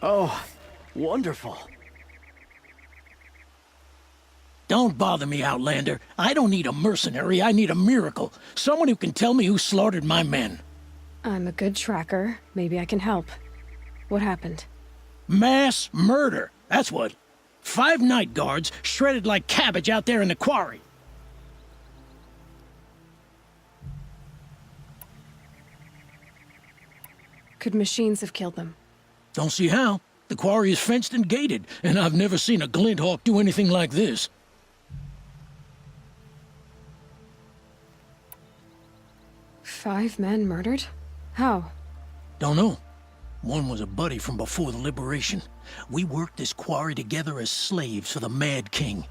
Oh, wonderful. Don't bother me, Outlander. I don't need a mercenary, I need a miracle. Someone who can tell me who slaughtered my men. I'm a good tracker. Maybe I can help. What happened? Mass murder, that's what. 5 night guards shredded like cabbage out there in the quarry. Could machines have killed them? Don't see how. The quarry is fenced and gated, and I've never seen a Glinthawk do anything like this. 5 men murdered? How? Don't know. One was a buddy from before the liberation. We worked this quarry together as slaves for the Mad King.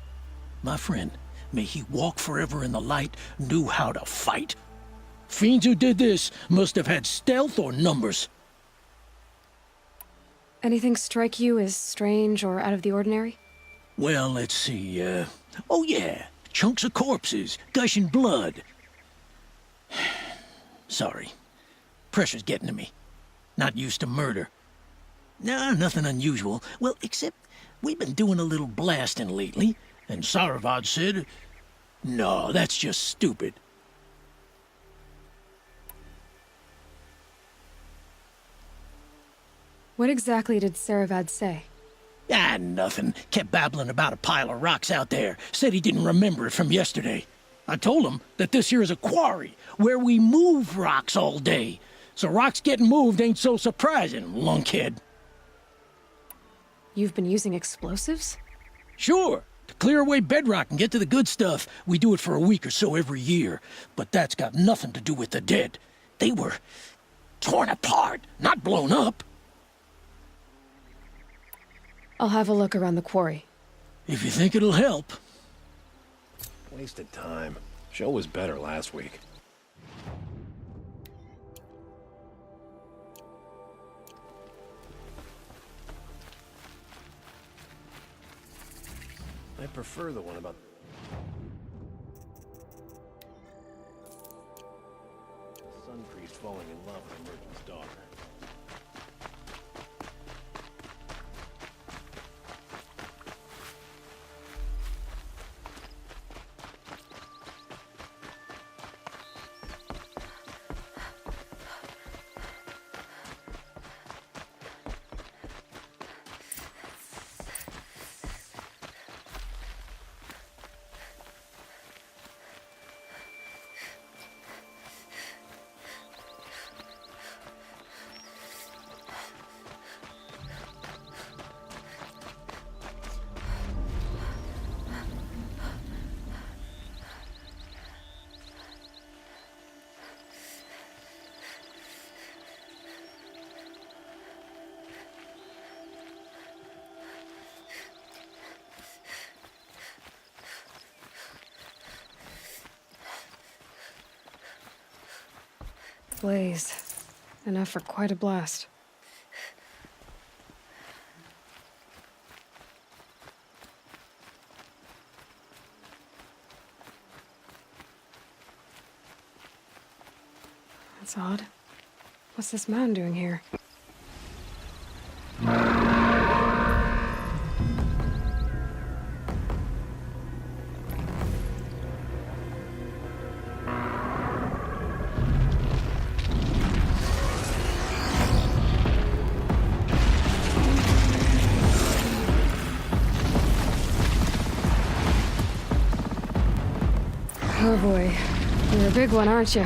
My friend, may he walk forever in the light, knew how to fight. Fiends who did this must have had stealth or numbers. Anything strike you as strange or out of the ordinary? Well, let's see, oh yeah, chunks of corpses, gushing blood. Sorry. Pressure's getting to me. Not used to murder. Nah, nothing unusual. Well, except we've been doing a little blasting lately, and Saravad said, no, that's just stupid. What exactly did Saravad say? Ah, nothing. Kept babbling about a pile of rocks out there. Said he didn't remember it from yesterday. I told him that this here is a quarry, where we move rocks all day. So rocks getting moved ain't so surprising, lunkhead. You've been using explosives? Sure. To clear away bedrock and get to the good stuff, we do it for a week or so every year. But that's got nothing to do with the dead. They were torn apart, not blown up. I'll have a look around the quarry. If you think it'll help. Wasted time. Show was better last week. I prefer the one about... the Sun Priest falling in love with a merchant's daughter. Blaze. Enough for quite a blast. That's odd. What's this man doing here? Oh boy. You're a big one, aren't you?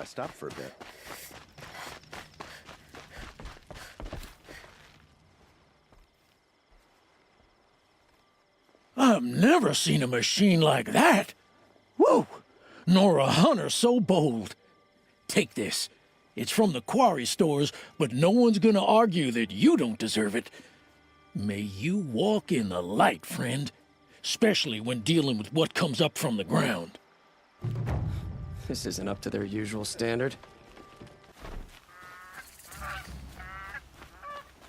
stop for a bit. I've never seen a machine like that. Whoa! Nor a hunter so bold. Take this. It's from the quarry stores, but no one's gonna argue that you don't deserve it. May you walk in the light, friend. Especially when dealing with what comes up from the ground. This isn't up to their usual standard.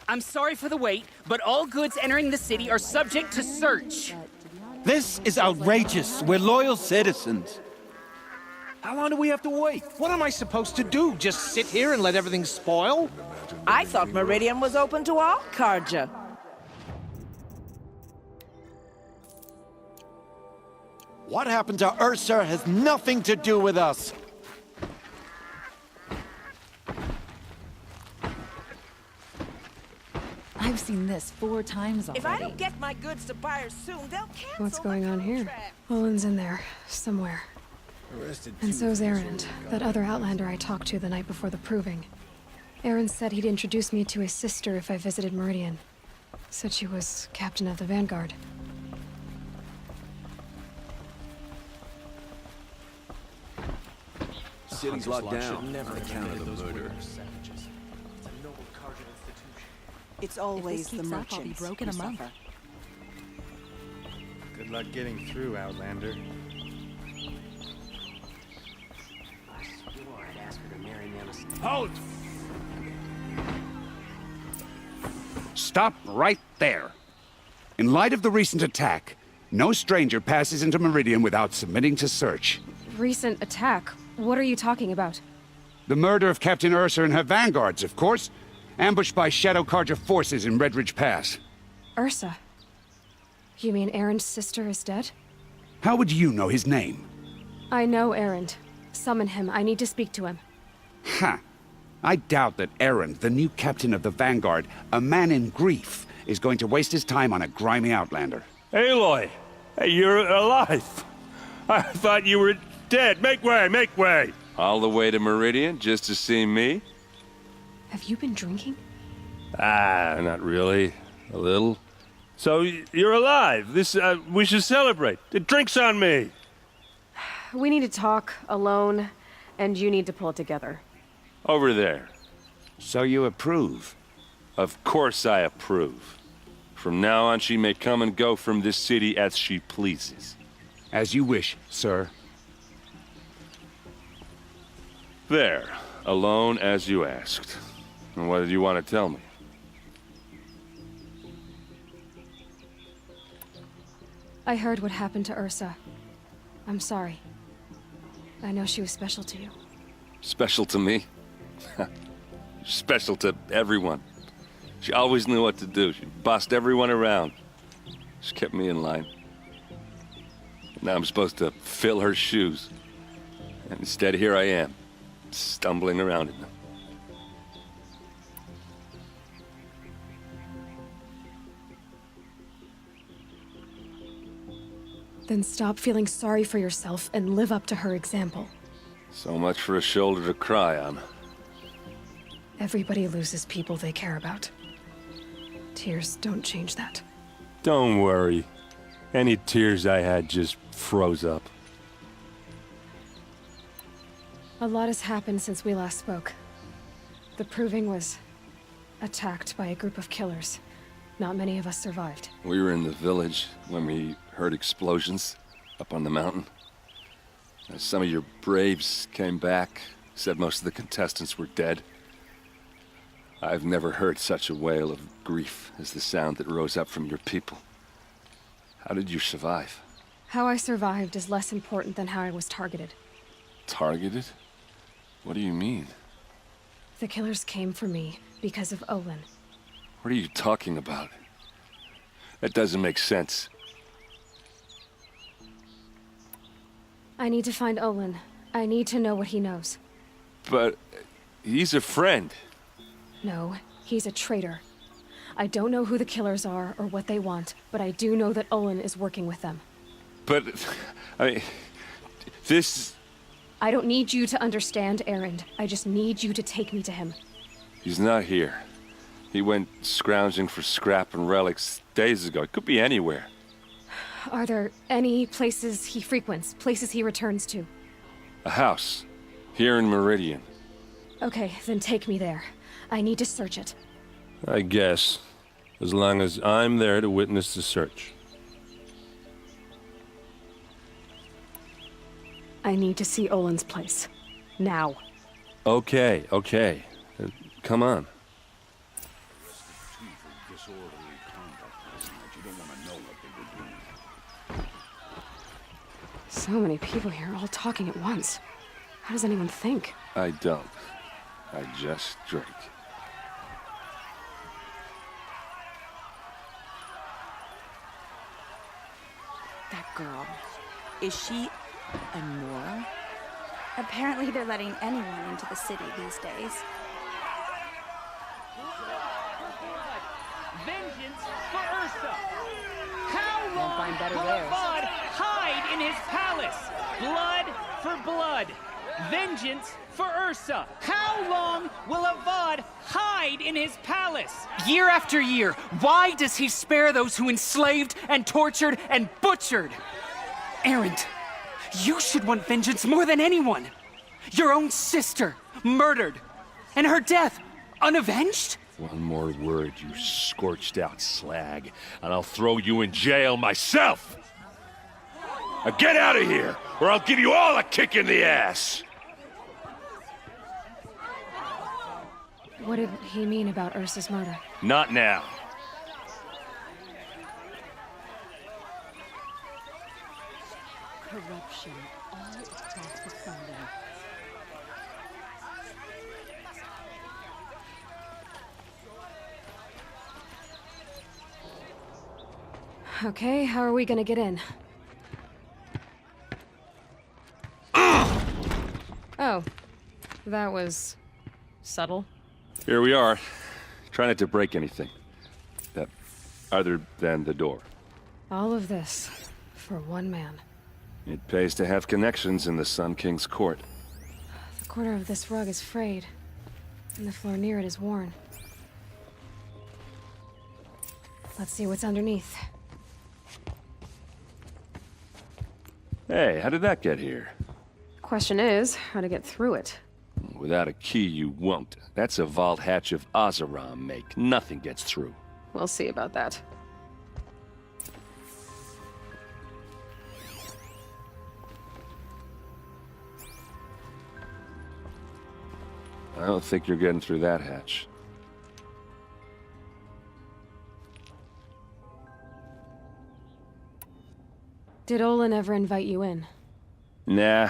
I'm sorry for the wait, but all goods entering the city are subject to search. This is outrageous. We're loyal citizens. How long do we have to wait? What am I supposed to do? Just sit here and let everything spoil? I thought Meridian was open to all Carja. What happened to Ursa has nothing to do with us. I've seen this 4 times already. If I don't get my goods to buyers soon, they'll cancel. What's going on the here? contract. Olin's in there, somewhere. And so's Erend, that other Outlander I talked to the night before the proving. Erend said he'd introduce me to his sister if I visited Meridian. Said she was captain of the Vanguard. City's locked down. Never Account of the murder. It's always the keeps up, I'll be merchants broke in a who month. suffer. Good luck getting through, Outlander. I swore I'd ask her to marry me on a... Halt! Stop right there. In light of the recent attack, no stranger passes into Meridian without submitting to search. Recent attack? What are you talking about? The murder of Captain Ursa and her vanguards, of course. Ambushed by Shadow Carja forces in Redridge Pass. Ursa? You mean Erend's sister is dead? How would you know his name? I know Erend. Summon him. I need to speak to him. Ha! I doubt that Erend, the new captain of the Vanguard, a man in grief, is going to waste his time on a grimy Outlander. Aloy! Hey, you're alive! I thought you were dead. Make way, make way! All the way to Meridian just to see me? Have you been drinking? Ah, not really. A little. So, you're alive. We should celebrate. The drink's on me. We need to talk, alone, and you need to pull it together. Over there. So you approve? Of course I approve. From now on, she may come and go from this city as she pleases. As you wish, sir. There. Alone as you asked. And what did you want to tell me? I heard what happened to Ursa. I'm sorry. I know she was special to you. Special to me? Special to everyone. She always knew what to do. She bossed everyone around. She kept me in line. Now I'm supposed to fill her shoes. And instead, here I am, stumbling around in them. Then stop feeling sorry for yourself and live up to her example. So much for a shoulder to cry on. Everybody loses people they care about. Tears don't change that. Don't worry. Any tears I had just froze up. A lot has happened since we last spoke. The Proving was attacked by a group of killers. Not many of us survived. We were in the village when we heard explosions up on the mountain. Some of your braves came back, said most of the contestants were dead. I've never heard such a wail of grief as the sound that rose up from your people. How did you survive? How I survived is less important than how I was targeted. Targeted? What do you mean? The killers came for me because of Olin. What are you talking about? That doesn't make sense. I need to find Olin. I need to know what he knows. But he's a friend. No, he's a traitor. I don't know who the killers are or what they want, but I do know that Olin is working with them. But, I mean, this I don't need you to understand Erend. I just need you to take me to him. He's not here. He went scrounging for scrap and relics days ago. It could be anywhere. Are there any places he frequents, places he returns to? A house. Here in Meridian. Okay, then take me there. I need to search it. I guess. As long as I'm there to witness the search. I need to see Olin's place. Now. Okay. Come on. So many people here, all talking at once. How does anyone think? I don't. I just drink. That girl. Is she a Nora? Apparently they're letting anyone into the city these days. Vengeance for Ursa! How long will Avad hide in his palace? Blood for blood. Vengeance for Ursa. How long will Avad hide in his palace? Year after year, why does he spare those who enslaved and tortured and butchered? Erend, you should want vengeance more than anyone. Your own sister, murdered, and her death, unavenged? One more word, you scorched out slag, and I'll throw you in jail myself! Now get out of here, or I'll give you all a kick in the ass! What did he mean about Ursa's murder? Not now. Corruption all across the Thunder. Okay, how are we gonna get in? Oh, that was subtle. Here we are. Try not to break anything. Other than the door. All of this for one man. It pays to have connections in the Sun King's court. The corner of this rug is frayed, and the floor near it is worn. Let's see what's underneath. Hey, how did that get here? Question is, how to get through it. Without a key, you won't. That's a vault hatch of Oseram make. Nothing gets through. We'll see about that. I don't think you're getting through that hatch. Did Olin ever invite you in? Nah.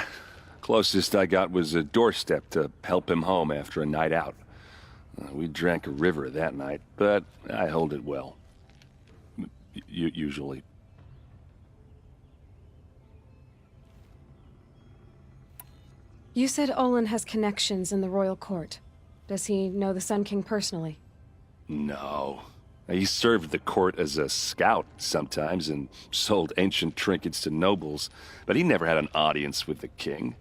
Closest I got was a doorstep to help him home after a night out. We drank a river that night, but I hold it well. Usually. You said Olin has connections in the royal court. Does he know the Sun King personally? No. He served the court as a scout sometimes and sold ancient trinkets to nobles, but he never had an audience with the king.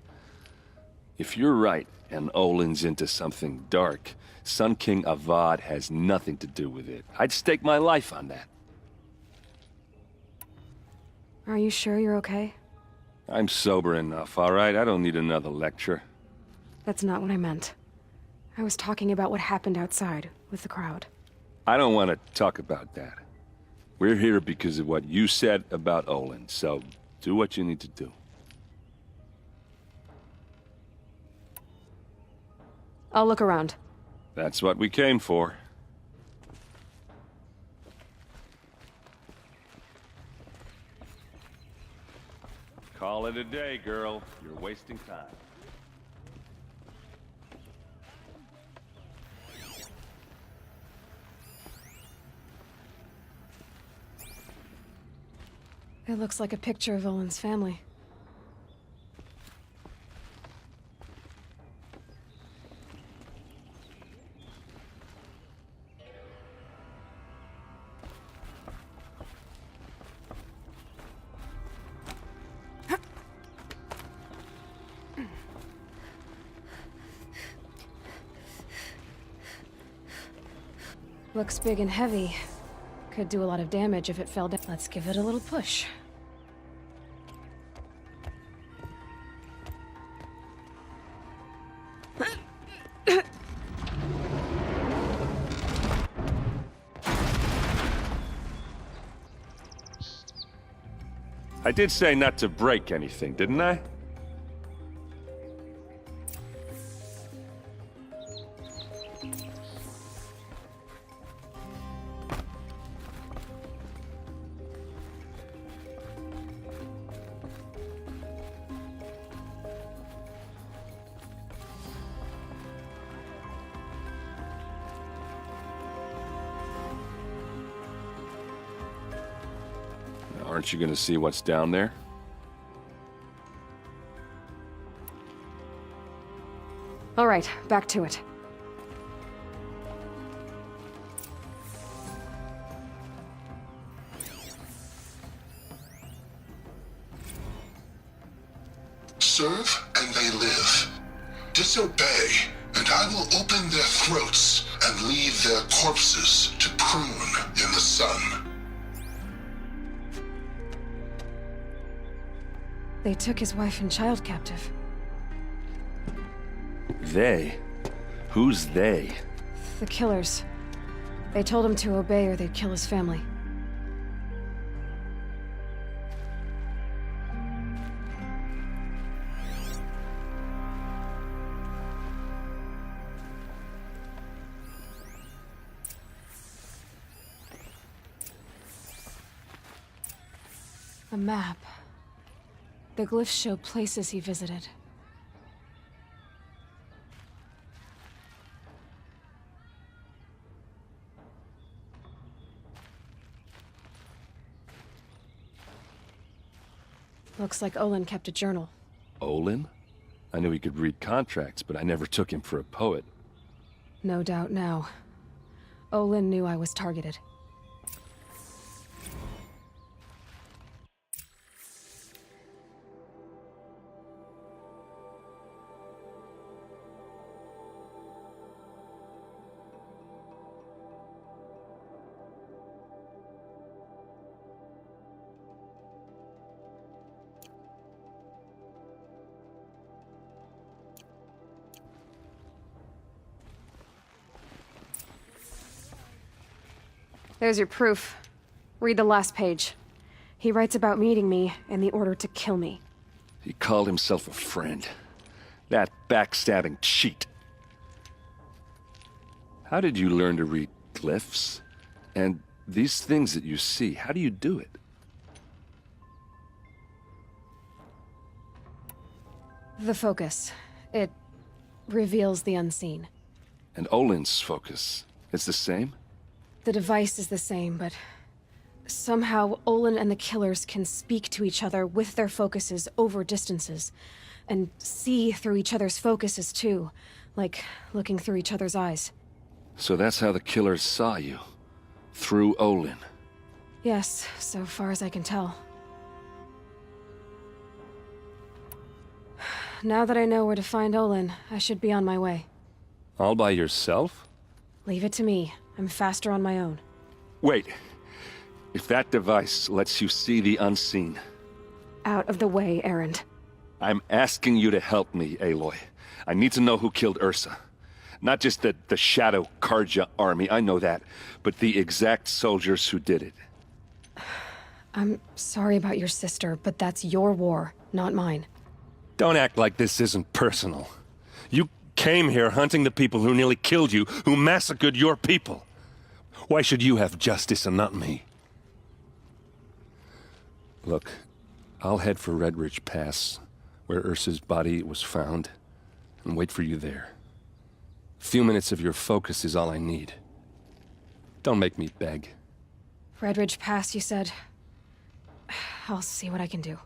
If you're right, and Olin's into something dark, Sun King Avad has nothing to do with it. I'd stake my life on that. Are you sure you're okay? I'm sober enough, all right? I don't need another lecture. That's not what I meant. I was talking about what happened outside, with the crowd. I don't want to talk about that. We're here because of what you said about Olin, so do what you need to do. I'll look around. That's what we came for. Call it a day, girl. You're wasting time. It looks like a picture of Olin's family. Looks big and heavy. Could do a lot of damage if it fell down. Let's give it a little push. I did say not to break anything, didn't I? Aren't you gonna see what's down there? All right, back to it. Serve and they live. Disobey, and I will open their throats and leave their corpses to prune in the sun. They took his wife and child captive. They? Who's they? The killers. They told him to obey or they'd kill his family. A map. The glyphs show places he visited. Looks like Olin kept a journal. Olin? I knew he could read contracts, but I never took him for a poet. No doubt now. Olin knew I was targeted. There's your proof. Read the last page. He writes about meeting me and the order to kill me. He called himself a friend. That backstabbing cheat. How did you learn to read glyphs? And these things that you see, how do you do it? The focus. It reveals the unseen. And Olin's focus, it's the same? The device is the same, but somehow Olin and the killers can speak to each other with their focuses over distances, and see through each other's focuses too, like looking through each other's eyes. So that's how the killers saw you? Through Olin? Yes, so far as I can tell. Now that I know where to find Olin, I should be on my way. All by yourself? Leave it to me. I'm faster on my own. Wait. If that device lets you see the unseen... Out of the way, Erend. I'm asking you to help me, Aloy. I need to know who killed Ursa. Not just the Shadow Karja army, I know that, but the exact soldiers who did it. I'm sorry about your sister, but that's your war, not mine. Don't act like this isn't personal. You came here hunting the people who nearly killed you, who massacred your people. Why should you have justice and not me? Look, I'll head for Red Ridge Pass, where Ursa's body was found, and wait for you there. A few minutes of your focus is all I need. Don't make me beg. Red Ridge Pass, you said? I'll see what I can do.